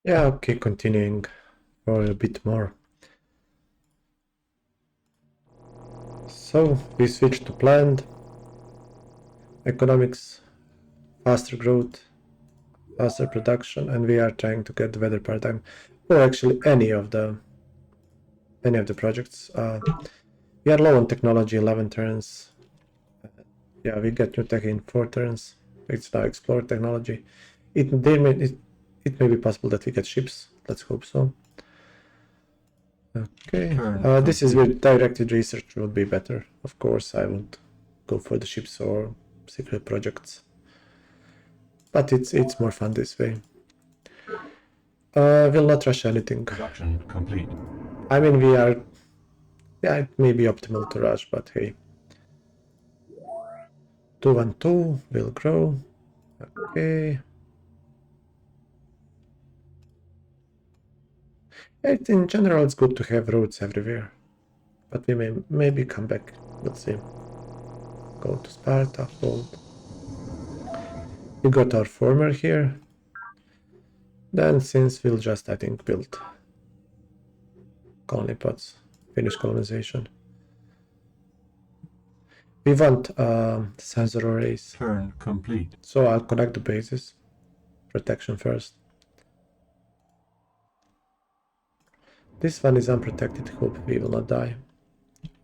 Yeah, okay, continuing for a bit more. So we switch to planned economics, faster growth, faster production, and we are trying to get the weather paradigm, or actually any of the projects. We are low on technology, 11 turns. Yeah, we get new tech in 4 turns. It's now explore technology. It may be possible that we get ships. Let's hope so. Okay, this is where directed research would be better. Of course, I would go for the ships or secret projects, but it's more fun this way. Will not rush anything. Production complete. I mean, we are. Yeah, it may be optimal to rush, but hey. 212 will grow. Okay. In general, it's good to have roads everywhere, but we may maybe come back. Let's see. Go to Sparta, hold. We got our former here. Then since we'll just, I think, build colony pods, finish colonization. We want sensor arrays. Turn complete. So I'll connect the bases. Protection first. This one is unprotected. Hope we will not die.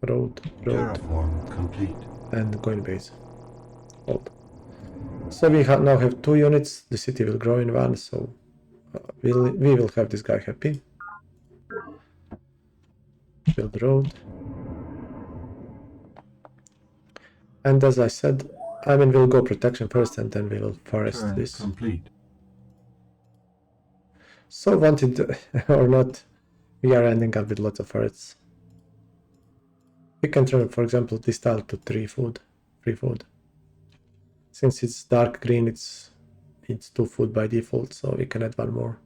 Road. Terraform complete. And going base. Hold. So we now have 2 units. The city will grow in 1, so we will have this guy happy. Build road. And as I said, I mean, we'll go protection first and then we will forest this. Complete. So wanted or not, we are ending up with lots of forests. We can turn, for example, this tile to 3 food, 3 food. Since it's dark green, it's 2 food by default, so we can add 1 more.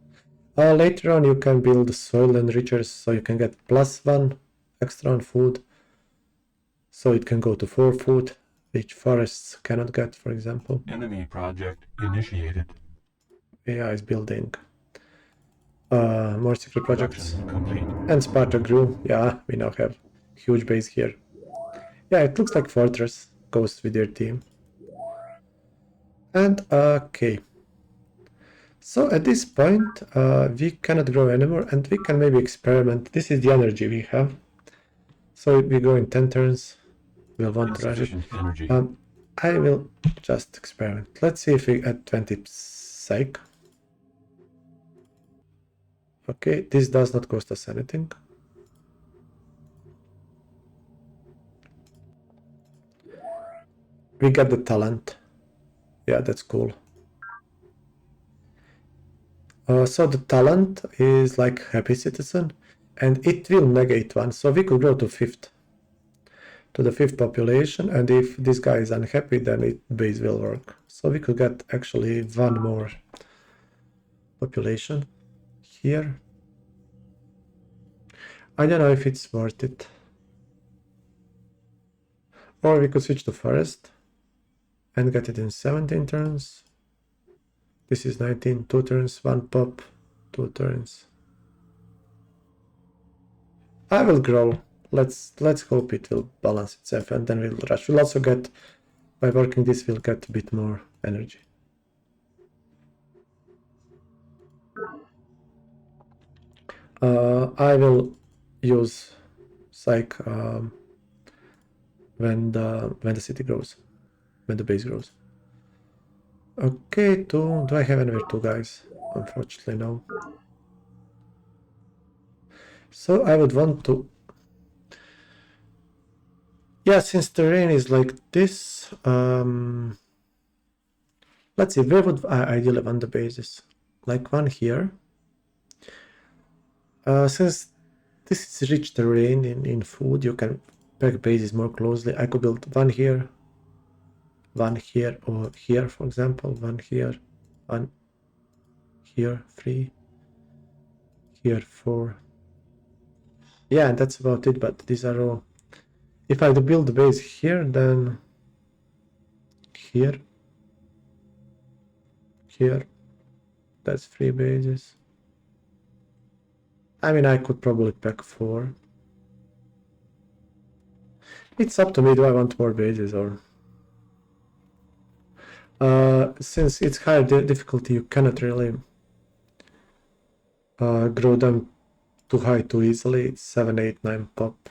Later on, you can build soil enrichers, so you can get +1 extra on food. So it can go to 4 food, which forests cannot get, for example. Enemy project initiated. AI is building more secret projects. Complete. And Sparta grew. Yeah, we now have huge base here. Yeah, it looks like Fortress goes with their team. And okay. So at this point, we cannot grow anymore, and we can maybe experiment. This is the energy we have. So we go in 10 turns. We'll want to rush it. Energy. I will just experiment. Let's see if we add 20 psych. Okay, this does not cost us anything. We get the talent. Yeah, that's cool. So the talent is like happy citizen, and it will negate 1. So we could grow to 5th. To the 5th population, and if this guy is unhappy, then base will work. So we could get actually 1 more population here. I don't know if it's worth it. Or we could switch to forest and get it in 17 turns. This is 19, 2 turns, 1 pop, 2 turns. I will grow. Let's hope it will balance itself, and then we'll rush. We'll also get, by working this, we'll get a bit more energy. I will use psych when the city grows, when the base grows. Okay, 2. Do I have anywhere 2 guys? Unfortunately, no. So I would want to. Yeah, since the terrain is like this, let's see, where would I ideally want the bases? Like 1 here. Since this is rich terrain in food, you can pack bases more closely. I could build 1 here, 1 here, or here, for example, 1 here, 1 here, 3, here, 4. Yeah, and that's about it, but these are all. If I build the base here, then here, here, that's 3 bases. I mean, I could probably Pt4. It's up to me, do I want more bases or... since it's higher difficulty, you cannot really grow them too high too easily. It's 7, 8, 9 pop.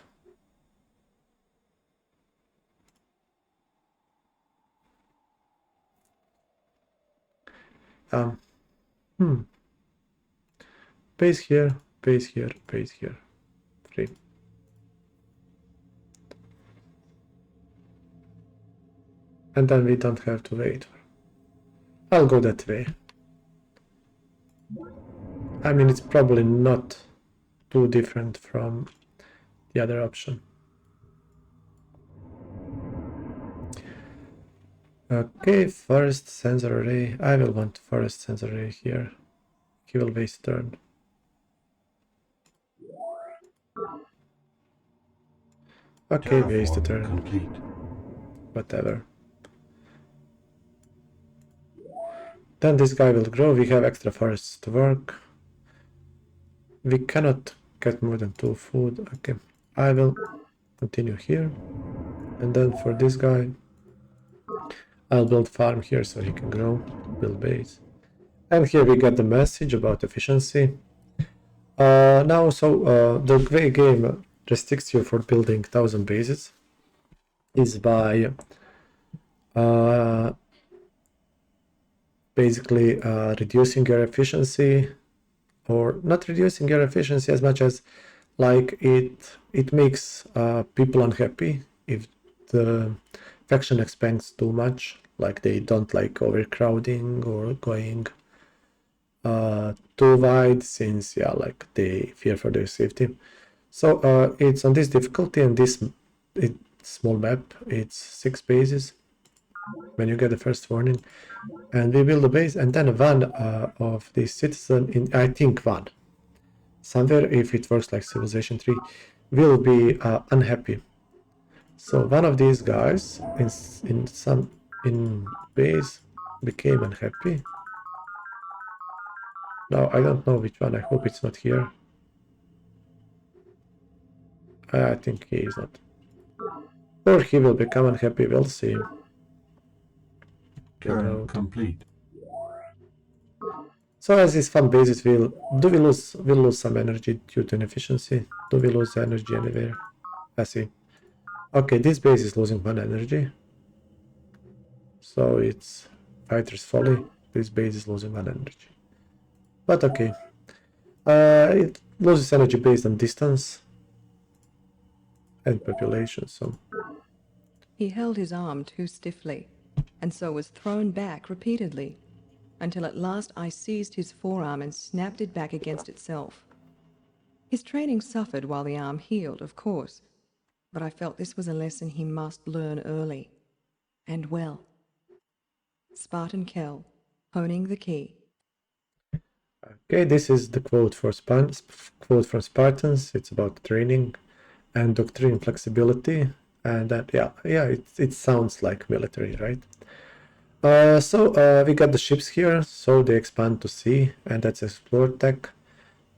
Base here, base here, base here. 3. And then we don't have to wait. I'll go that way. I mean, it's probably not too different from the other option. Okay, forest sensor array. I will want forest sensor array here. He will waste turn. Okay, waste a Terraform turn. complete. Whatever. Then this guy will grow. We have extra forests to work. We cannot get more than 2 food. Okay, I will continue here. And then for this guy, I'll build farm here so he can grow, build base. And here we get the message about efficiency. Now, the way game restricts you for building 1000 bases is by basically reducing your efficiency, or not reducing your efficiency as much as like it makes people unhappy if the faction expands too much, like they don't like overcrowding or going too wide, since like they fear for their safety. So it's on this difficulty, and this small map, it's 6 bases when you get the first warning, and we build a base, and then one of these citizen, I think one somewhere, if it works like Civilization 3, will be unhappy. So one of these guys in base became unhappy. Now I don't know which one. I hope it's not here. I think he is not. Or he will become unhappy. We'll see. Turn complete. So as these fun bases, we'll lose some energy due to inefficiency. Do we lose energy anywhere? I see. Okay, this base is losing 1 energy. So it's fighter's folly. This base is losing 1 energy. But okay. It loses energy based on distance and population, so... He held his arm too stiffly, and so was thrown back repeatedly, until at last I seized his forearm and snapped it back against itself. His training suffered while the arm healed, of course, but I felt this was a lesson he must learn early, and well. Spartan Kell, honing the key. Okay, this is the quote from Spartans. It's about training and doctrine flexibility, and that it sounds like military, right? So we got the ships here, so they expand to sea, and that's explore tech.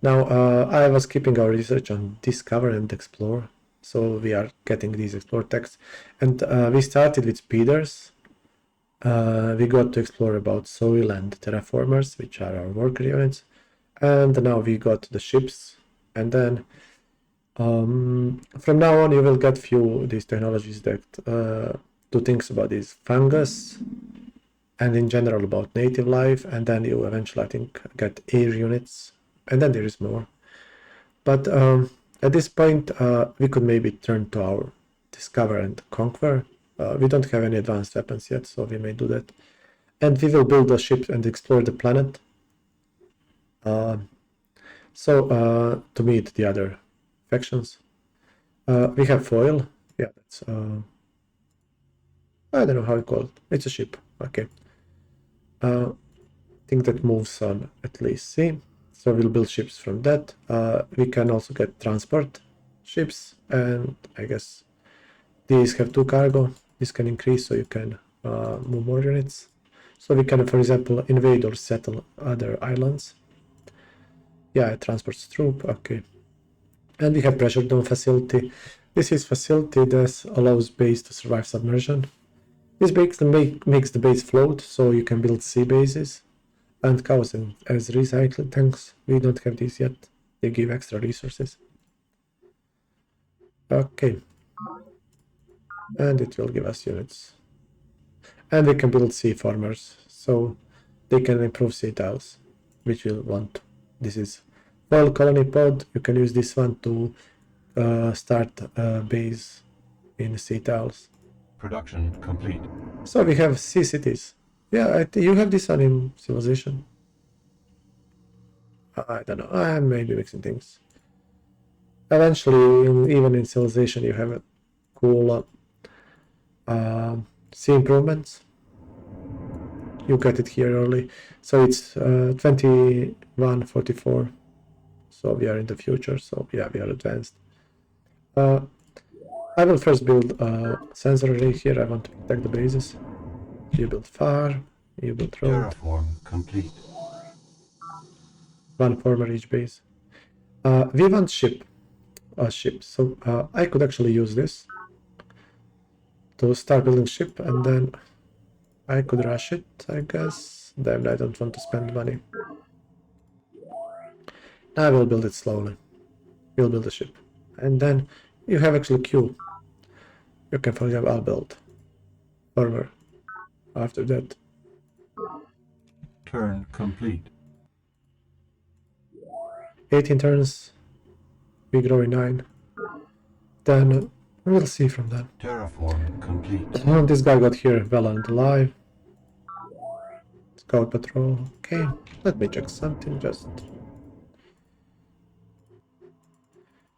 Now I was keeping our research on discover and explore, so we are getting these explore techs, and we started with speeders. We got to explore about soil and terraformers, which are our worker units, and now we got the ships, and then from now on you will get few these technologies that do things about these fungus and in general about native life, and then you eventually, I think, get air units, and then there is more. But at this point we could maybe turn to our discover and conquer. We don't have any advanced weapons yet, so we may do that, and we will build a ship and explore the planet to meet the other factions. We have foil. Yeah, that's I don't know how you call it. It's a ship. Okay. I think that moves on at least sea. So we'll build ships from that. We can also get transport ships, and I guess these have 2 cargo. This can increase, so you can move more units. So we can, for example, invade or settle other islands. Yeah, it transports troop, okay. And we have pressure dome facility. This is facility that allows base to survive submersion. This makes the base float, so you can build sea bases. And cows as recycling tanks. We don't have these yet. They give extra resources. Okay. And it will give us units. And we can build sea farmers, so they can improve sea tiles, which we'll want. This is Fall Colony Pod. You can use this one to start a base in sea tiles. Production complete. So we have sea cities. Yeah, you have this one in Civilization. I don't know. I may be mixing things. Eventually, even in Civilization, you have a cool sea improvements. You get it here early. So it's 2144. So we are in the future. So yeah, we are advanced. I will first build a sensor array here. I want to protect the bases. You build far. You build road. Terraform complete. One former each base. We want a ship. So I could actually use this to start building ship, and then I could rush it, I guess. Then I don't want to spend money. I will build it slowly. We'll build a ship. And then you have actually queue. You can, for example, I'll build farmer after that. Turn complete. 18 turns. We grow in 9. Then we'll see from then. Terraform complete. Oh, this guy got here well and alive. Scout patrol. Okay, let me check something just.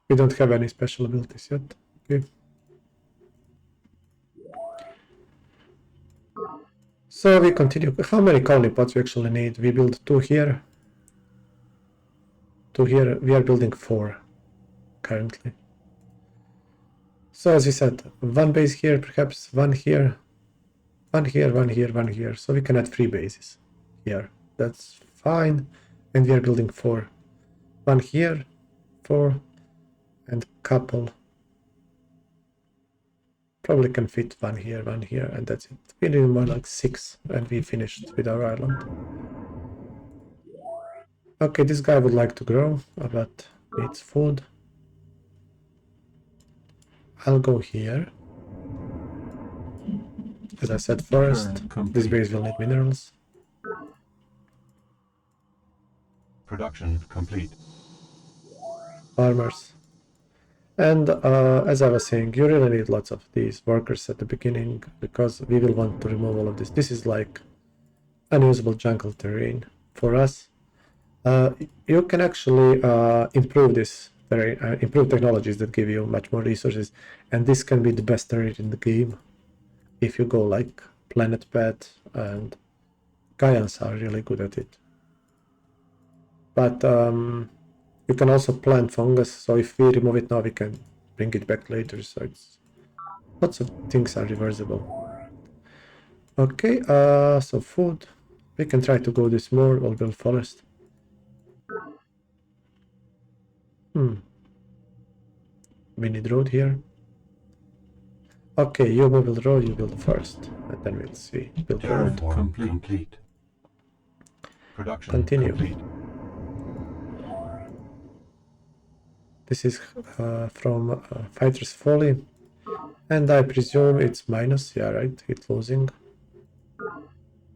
We don't have any special abilities yet. Okay. So we continue. How many colony pods we actually need? We build 2 here. 2 here. We are building 4 currently. So as we said, 1 base here, perhaps 1 here, 1 here, 1 here, 1 here. So we can add 3 bases here. That's fine. And we are building 4. 1 here, 4, and couple. Probably can fit 1 here, 1 here, and that's it. We need more like 6, and we finished with our island. Okay, this guy would like to grow, but needs food. I'll go here. As I said, forest. This base will need minerals. Production complete. Farmers. And as I was saying, you really need lots of these workers at the beginning, because we will want to remove all of this. This is like unusable jungle terrain for us. You can actually improve this terrain, improve technologies that give you much more resources, and this can be the best terrain in the game if you go like Planet Pet, and Gaians are really good at it. But you can also plant fungus, so if we remove it now, we can bring it back later, so it's lots of things are reversible. Okay, so food. We can try to go this more, or build forest. We need road here. Okay, you build road, you build first, and then we'll see. Build road. Terraform complete. Production Continue. complete. This is from Fighter's Folly, and I presume it's minus. Yeah, right. It's losing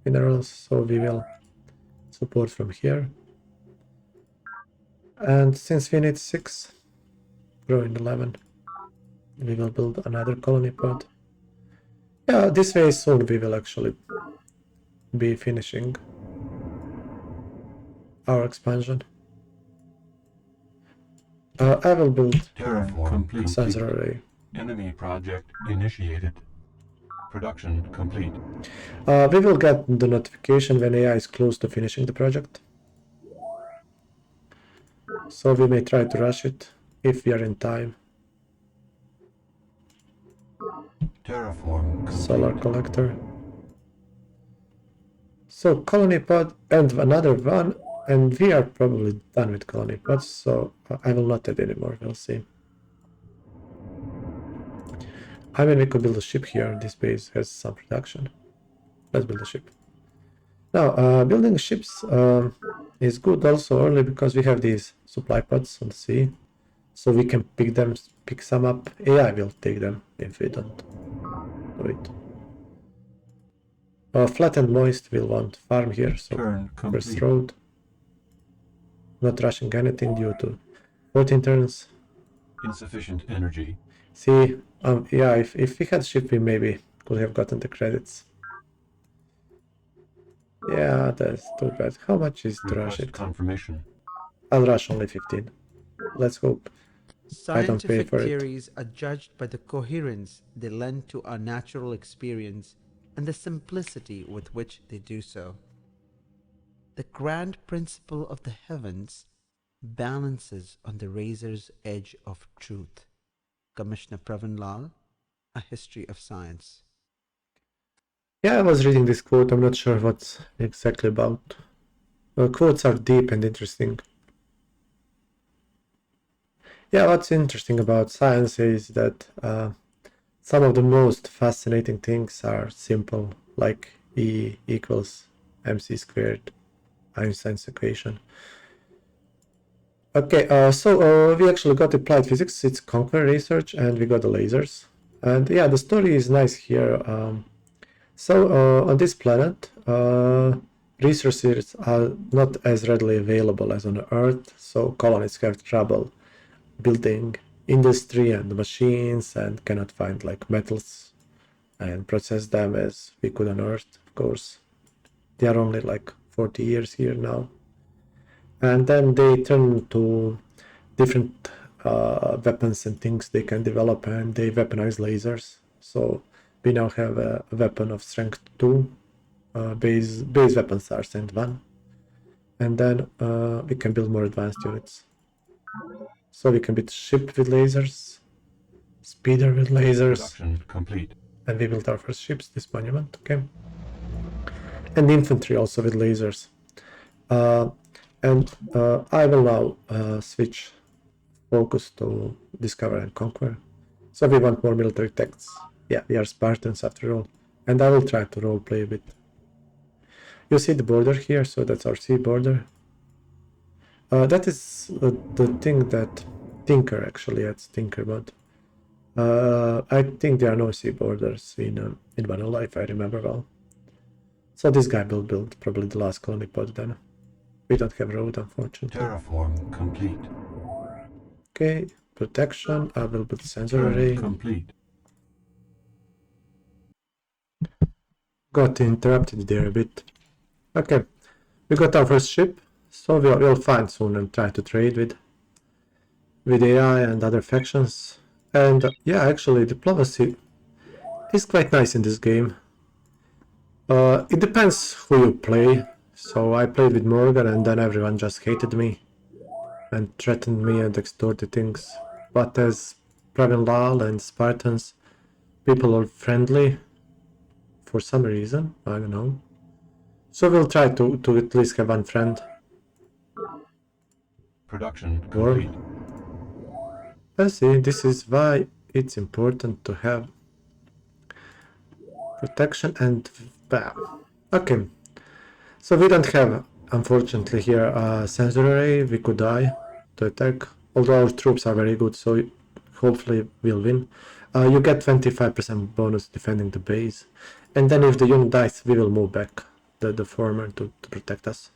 minerals, so we will support from here. And since we need 6, grow in 11, we will build another colony pod. Yeah, this way soon we will actually be finishing our expansion. I will build Terraform a complete. sensor array. Enemy project initiated. Production complete. We will get the notification when AI is close to finishing the project. So we may try to rush it if we are in time. Terraform complete. Solar collector. So colony pod and another one. And we are probably done with colony pods, so I will not add anymore, we'll see. I mean, we could build a ship here, this base has some production. Let's build a ship. Now, building ships is good also early because we have these supply pods on the sea. So we can pick some up. AI will take them if we don't do it. Flat and moist will want farm here, so Turn first complete. road. Not rushing anything due to 14 turns. Insufficient energy. See, yeah, if we had ship, we maybe could have gotten the credits. Yeah, that's too bad. How much is to rush Request it? confirmation. I'll rush only 15. Let's hope I don't pay Scientific for it. theories are judged by the coherence they lend to our natural experience and the simplicity with which they do so. The grand principle of the heavens balances on the razor's edge of truth. Commissioner Pravin Lal, A History of Science. Yeah, I was reading this quote. I'm not sure what's exactly about. Quotes are deep and interesting. Yeah, what's interesting about science is that some of the most fascinating things are simple, like E equals mc squared, Einstein's equation. Okay, so we actually got applied physics, it's Conquer research, and we got the lasers. And yeah, the story is nice here. So on this planet, resources are not as readily available as on Earth, so colonists have trouble building industry and machines and cannot find like metals and process them as we could on Earth, of course. They are only like 40 years here now. And then they turn to different weapons and things they can develop, and they weaponize lasers. So we now have a weapon of strength 2, base weapons are strength 1, and then we can build more advanced units. So we can build ship with lasers, speeder with lasers, Production complete. and we built our first ships, this monument, okay? And infantry also with lasers. And I will now switch focus to discover and conquer. So we want more military texts. Yeah, we are Spartans after all. And I will try to roleplay a bit. You see the border here, so that's our sea border. That is the thing that Tinker actually adds, Tinker mod. I think there are no sea borders in vanilla, if I remember well. So this guy will build probably the last colony pod then. We don't have road, unfortunately. Terraform complete. Okay, protection, I will build sensor Turn array. complete. Got interrupted there a bit. Okay, we got our first ship, so we'll find soon and try to trade with AI and other factions. And yeah, actually diplomacy is quite nice in this game. It depends who you play. So I played with Morgan and then everyone just hated me and threatened me and extorted things. But as Pravin Lal and Spartans, people are friendly for some reason, I don't know. So we'll try to at least have one friend. Production complete. Let's see, this is why it's important to have protection and bam. Okay, so we don't have, unfortunately, here a sensor array. We could die to attack, although our troops are very good, so hopefully we'll win. You get 25% bonus defending the base, and then if the unit dies, we will move back the former to protect us.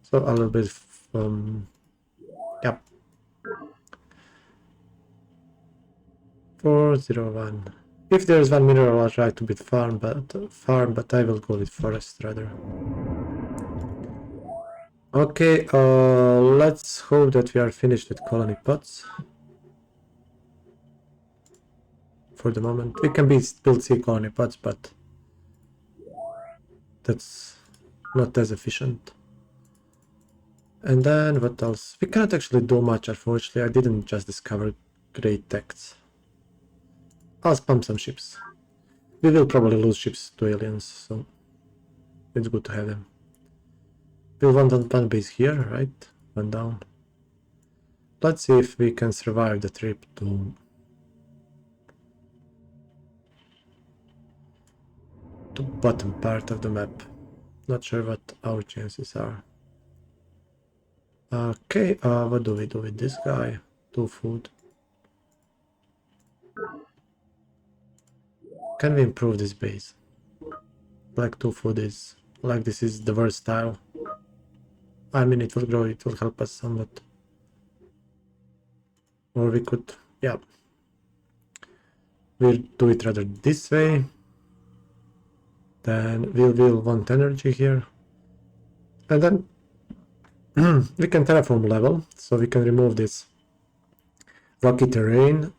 So a little bit, yep. 401. If there's one mineral, I'll try to beat farm, but I will go with forest rather. Okay, let's hope that we are finished with colony pots. For the moment, we can build sea colony pots, but that's not as efficient. And then what else? We cannot actually do much, unfortunately. I didn't just discover great texts. I'll spam some ships. We will probably lose ships to aliens, so it's good to have them. We'll want one base here, right? One down. Let's see if we can survive the trip to bottom part of the map. Not sure what our chances are. Okay, what do we do with this guy? 2 food. Can we improve this base? Like 2 food is, like this is the worst style. I mean, it will grow, it will help us somewhat. Or we could, yeah. We'll do it rather this way. Then we'll want energy here. And then we can terraform level, so we can remove this rocky terrain.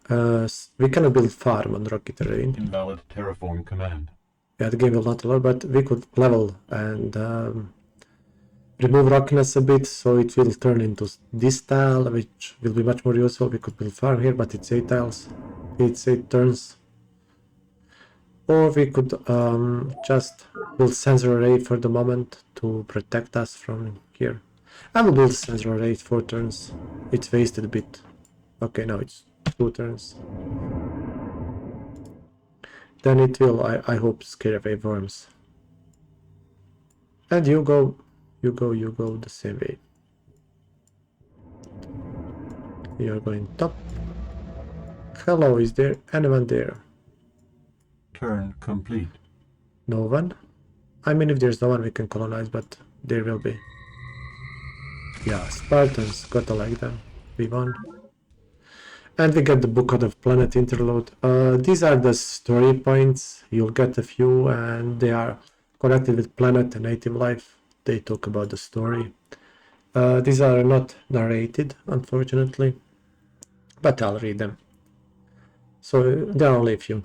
We cannot build farm on rocky terrain. Invalid terraform command. Yeah, the game will not allow, but we could level and remove rockiness a bit, so it will turn into this tile, which will be much more useful. We could build farm here, but it's 8 tiles. It's 8 turns. Or we could just build sensor array for the moment to protect us from here. I will build sensor array 4 turns. It's wasted a bit. Okay, now it's 2 turns. Then it will, I hope, scare away worms. And you go the same way. You're going top. Hello, is there anyone there? Turn complete. No one? I mean, if there's no one we can colonize, but there will be. Yeah, Spartans, gotta like them. We won. And we get the book out of planet interlude. These are the story points. You'll get a few, and they are connected with planet and native life. They talk about the story. These are not narrated, unfortunately, but I'll read them. So there are only a few.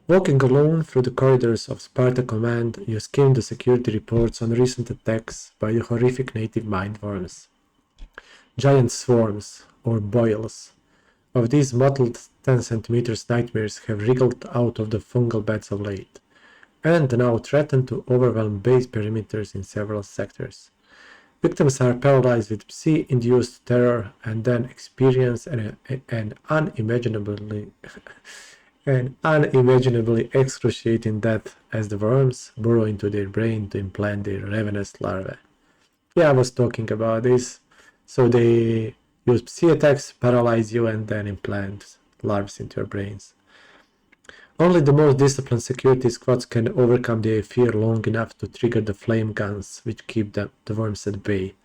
Walking alone through the corridors of Sparta Command, you skim the security reports on recent attacks by the horrific native mindworms. Giant swarms, or boils, of these mottled 10 cm nightmares have wriggled out of the fungal beds of late, and now threaten to overwhelm base perimeters in several sectors. Victims are paralyzed with psi-induced terror and then experience an unimaginably excruciating death as the worms burrow into their brain to implant their ravenous larvae. Yeah, I was talking about this. So they use psi attacks, paralyze you, and then implant larvae into your brains. Only the most disciplined security squads can overcome their fear long enough to trigger the flame guns which keep the worms at bay.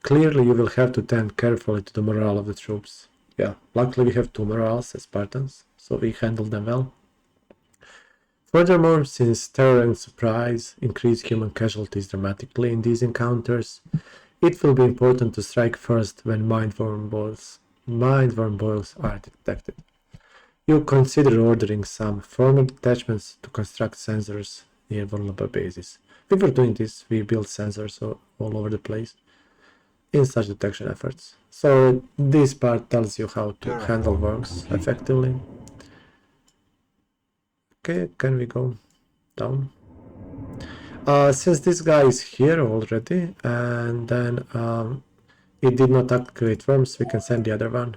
Clearly you will have to tend carefully to the morale of the troops. Yeah, luckily we have 2 morals as Spartans, so we handle them well. Furthermore, since terror and surprise increase human casualties dramatically in these encounters, it will be important to strike first when mindworm boils are detected. You consider ordering some formal detachments to construct sensors near vulnerable bases. Before doing this, we built sensors all over the place in such detection efforts. So this part tells you how to handle worms effectively. Okay, can we go down? Since this guy is here already, and then it did not activate worms, we can send the other one.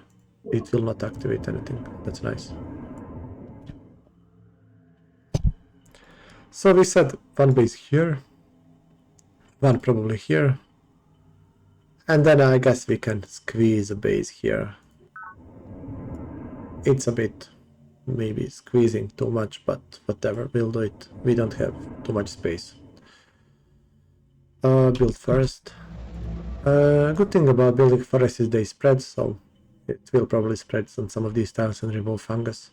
It will not activate anything. That's nice. So we set one base here, one probably here, and then I guess we can squeeze a base here. It's a bit maybe squeezing too much, but whatever, we'll do it. We don't have too much space. Build forest. Good thing about building forest is they spread, so it will probably spread on some of these tiles and remove fungus.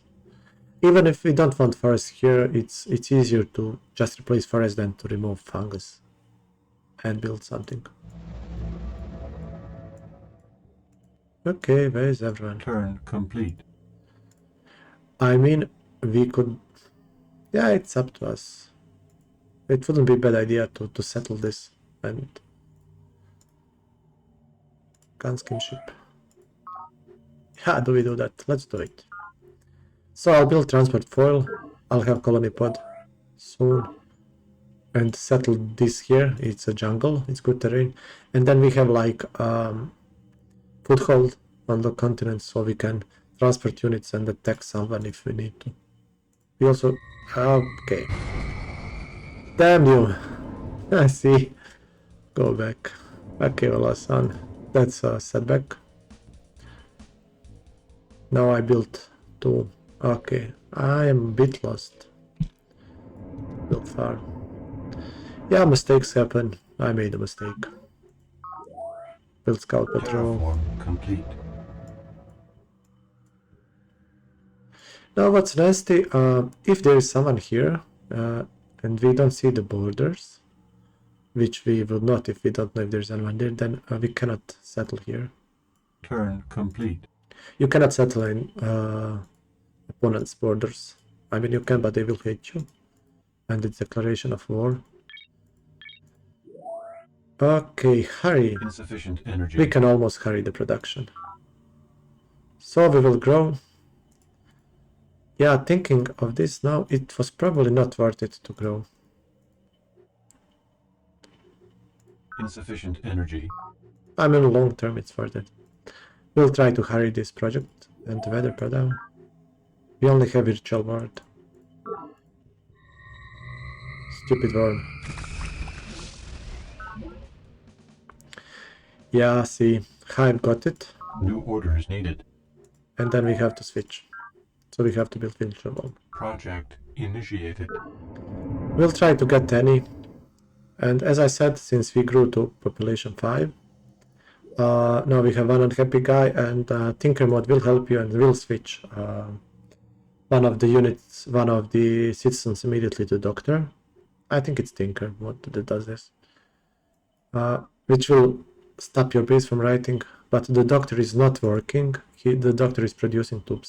Even if we don't want forest here, it's easier to just replace forest than to remove fungus and build something. Okay, where is everyone? Turn complete. I mean, we could... Yeah, it's up to us. It wouldn't be a bad idea to settle this and... Gunskin ship. Yeah, do we do that? Let's do it. So I'll build transport foil. I'll have colony pod soon. and settle this here. It's a jungle, it's good terrain. And then we have like foothold on the continent, so we can transport units and attack someone if we need to. We also... okay. Damn you! I see. Go back. Okay, well, son. That's a setback. Now I built 2. Okay, I am a bit lost. Built far. Yeah, mistakes happen. I made a mistake. Build scout patrol. Terraform complete. Now what's nasty, if there is someone here, and we don't see the borders, which we would not if we don't know if there's anyone there, then we cannot settle here. Turn complete. You cannot settle in opponent's borders. I mean, you can, but they will hate you. And it's declaration of war. Okay, hurry. Insufficient energy. We can almost hurry the production. So we will grow. Yeah, thinking of this now, it was probably not worth it to grow. Insufficient energy. I mean, long term it's worth it. We'll try to hurry this project and the weather down. We only have virtual world. Stupid worm. Yeah, see, Hive got it, New orders needed. and then we have to switch. So we have to build virtual world. Project initiated. We'll try to get any. And as I said, since we grew to population 5, now we have one unhappy guy, and Tinker mod will help you and will switch one of the units, one of the citizens immediately to doctor. I think it's Tinker mod that does this. Which will stop your base from writing, but the doctor is not working. The doctor is producing 2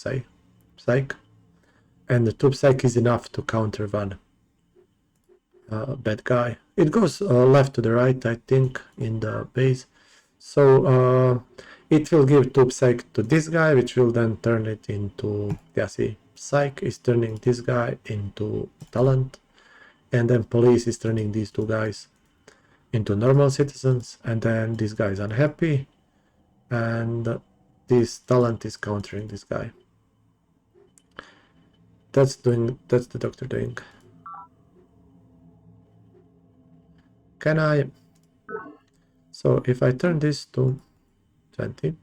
psych, and the 2 psych is enough to counter one bad guy. It goes left to the right, I think, in the base. So it will give 2 psych to this guy, which will then turn it into, yeah, see, psych is turning this guy into talent, and then police is turning these 2 guys into normal citizens, and then this guy is unhappy, and this talent is countering this guy. That's the doctor doing. Can I? So if I turn this to 20,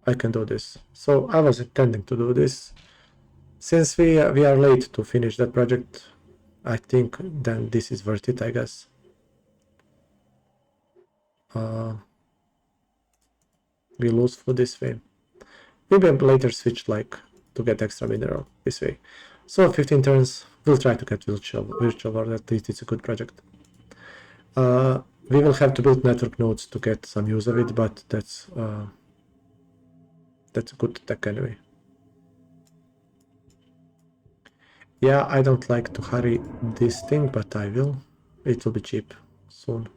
I can do this. So I was intending to do this. Since we are late to finish that project, I think then this is worth it, I guess. We lose food this way. Maybe later switch like to get extra mineral this way. So 15 turns, we'll try to get virtual world, at least it's a good project. We will have to build network nodes to get some use of it, but that's a good tech anyway. Yeah, I don't like to hurry this thing, but I will. It will be cheap soon.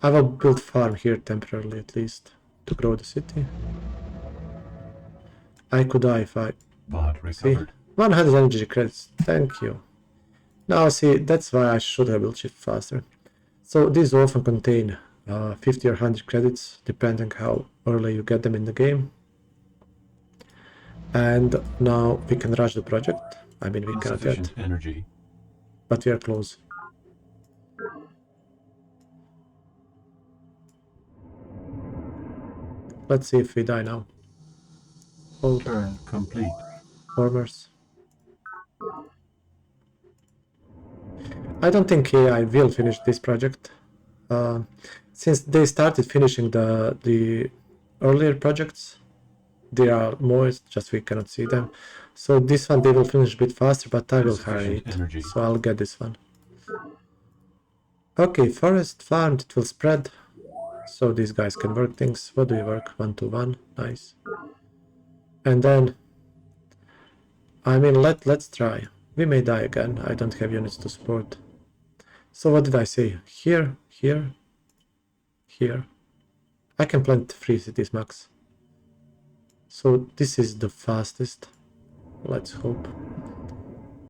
I will build farm here temporarily at least to grow the city. I could die if I... Bot See, recovered. 100 energy credits, thank you. Now see, that's why I should have built shift faster. So these often contain 50 or 100 credits, depending how early you get them in the game. And now we can rush the project. I mean, we cannot yet, Insufficient energy. but we are close. Let's see if we die now. Hold Turn complete. formers. I don't think AI will finish this project. Since they started finishing the earlier projects, there are more, it's just we cannot see them. So this one they will finish a bit faster, but I will hurry it. Energy. So I'll get this one. Okay, forest farmed, it will spread. So these guys can work things. What do we work? 1 to 1, nice. And then, I mean, let's try. We may die again. I don't have units to support. So what did I say? Here, here, here. I can plant 3 cities max. So this is the fastest. Let's hope.